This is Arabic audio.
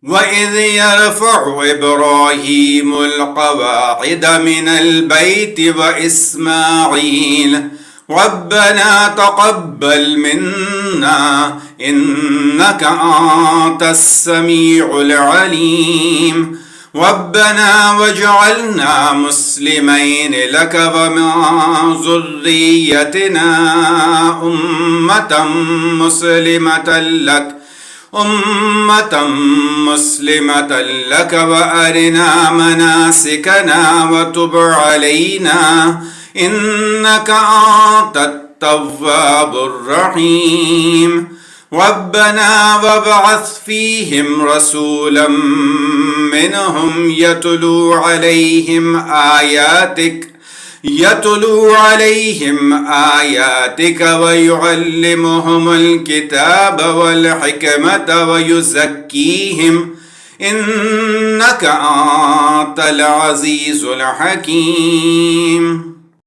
وإذ يرفع إبراهيم القواعد من البيت وإسماعيل ربنا تقبل منا إنك أنت السميع العليم ربنا واجعلنا مسلمين لك ومن ذريتنا أمة مسلمة لك وأرنا مناسكنا وتب علينا إنك أنت التواب الرحيم ربنا وابعث فيهم رسولا منهم يتلو عليهم آياتك ويعلمهم الكتاب والحكمة ويزكيهم إنك أنت العزيز الحكيم